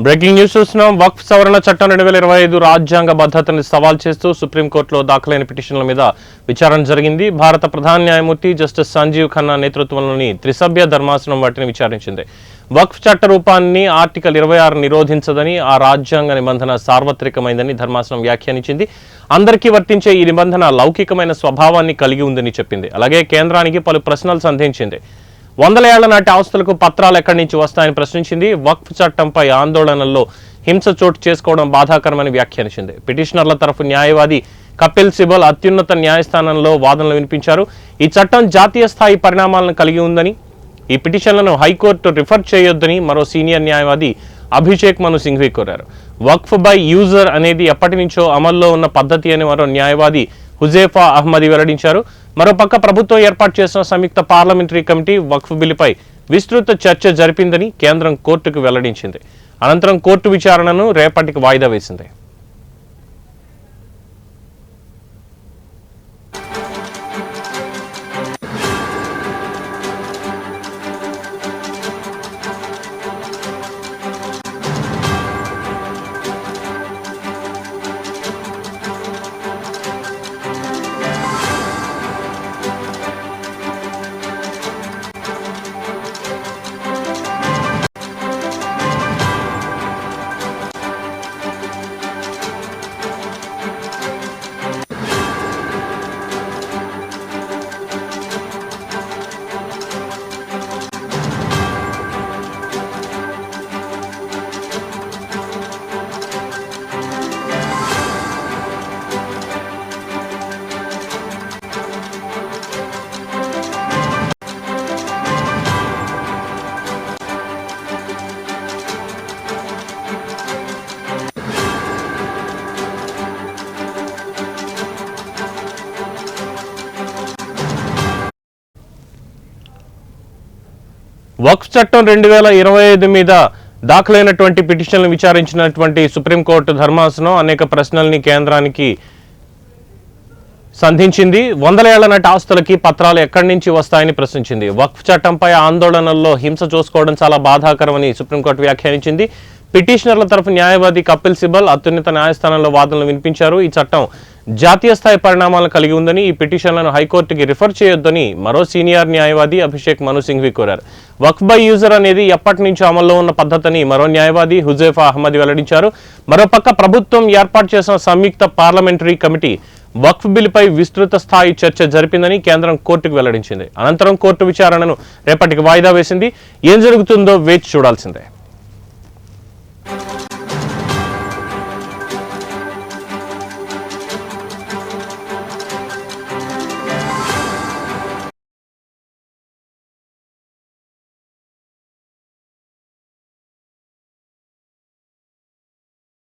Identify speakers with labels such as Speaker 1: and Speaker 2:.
Speaker 1: Breaking news చూస్తున్నాం. వక్ఫ్ సవరణ చట్టం 2025 రాజ్యాంగ భద్రతని సవాల్ చేస్తూ సుప్రీంకోర్టులో దాఖలైన పిటిషన్ల మీద విచారణ జరిగింది. భారత ప్రధాన న్యాయమూర్తి జస్టిస్ సంజీవ్ ఖన్నా నేతృత్వంలోని త్రిసభ్య ధర్మాసనం వాటిని విచారించింది. వక్ఫ్ చట్ట రూపాన్ని ఆర్టికల్ 26 నిరోధించదని, ఆ రాజ్యాంగ నిబంధన సార్వత్రికమైందని ధర్మాసనం వ్యాఖ్యానించింది. అందరికీ వర్తించే ఈ నిబంధన లౌకికమైన స్వభావాన్ని కలిగి ఉందని చెప్పింది. అలాగే కేంద్రానికి పలు ప్రశ్నలు సంధించింది. 100 ఏళ్ల నాటి ఆస్తులకు పత్రాలు ఎక్కడి నుంచి వస్తాయని ప్రశ్నించింది. వక్ఫ్ చట్టంపై ఆందోళనల్లో హింస చోటు చేసుకోవడం బాధాకరమని వ్యాఖ్యానించింది. పిటిషనర్ల తరఫు న్యాయవాది కపిల్ సిబల్ అత్యున్నత న్యాయస్థానంలో వాదనలు వినిపించారు. ఈ చట్టం జాతీయ స్థాయి పరిణామాలను కలిగి ఉందని, ఈ పిటిషన్లను హైకోర్టు రిఫర్ చేయొద్దని మరో సీనియర్ న్యాయవాది అభిషేక్ మను సింఘ్వి కోరారు. వక్ఫ్ బై యూజర్ అనేది ఎప్పటి నుంచో అమల్లో ఉన్న పద్ధతి అని మరో న్యాయవాది హుజైఫా అహ్మదీ వెల్లడించారు. మరోపక్క ప్రభుత్వం ఏర్పాటు చేసిన సంయుక్త పార్లమెంటరీ కమిటీ వక్ఫ్ బిల్లుపై విస్తృత చర్చ జరిపిందని కేంద్రం కోర్టుకు వెల్లడించింది. అనంతరం కోర్టు విచారణను రేపటికి వాయిదా వేసింది. వక్ఫ్ చట్టం 2025 మీద దాఖలైనటువంటి పిటిషన్లను విచారించినటువంటి సుప్రీంకోర్టు ధర్మాసనం అనేక ప్రశ్నల్ని కేంద్రానికి సంధించింది. 100 ఏళ్ల నాటి ఆస్తులకి పత్రాలు ఎక్కడి నుంచి వస్తాయని ప్రశ్నించింది. వక్ఫ్ చట్టంపై ఆందోళనల్లో హింస చూసుకోవడం చాలా బాధాకరమని సుప్రీంకోర్టు వ్యాఖ్యానించింది. పిటిషనర్ల తరఫు న్యాయవాది కపిల్ సిబల్ అత్యున్నత న్యాయస్థానంలో వాదనలు వినిపించారు. ఈ చట్టం జాతీయ స్థాయి పరిణామాలను కలిగి ఉందని, ఈ పిటిషన్లను హైకోర్టుకి రిఫర్ చేయొద్దని మరో సీనియర్ న్యాయవాది అభిషేక్ మను సింఘ్వి కోరారు. వక్ఫ్ బై యూజర్ అనేది ఎప్పటి నుంచో అమల్లో ఉన్న పద్ధతిని మరో న్యాయవాది హుజైఫా అహ్మదీ వెల్లడించారు. మరోపక్క ప్రభుత్వం ఏర్పాటు చేసిన సంయుక్త పార్లమెంటరీ కమిటీ వక్ఫ్ బిల్లుపై విస్తృత స్థాయి చర్చ జరిపిందని కేంద్రం కోర్టుకు వెల్లడించింది. అనంతరం కోర్టు విచారణను రేపటికి వాయిదా వేసింది. ఏం జరుగుతుందో వేచి చూడాల్సిందే.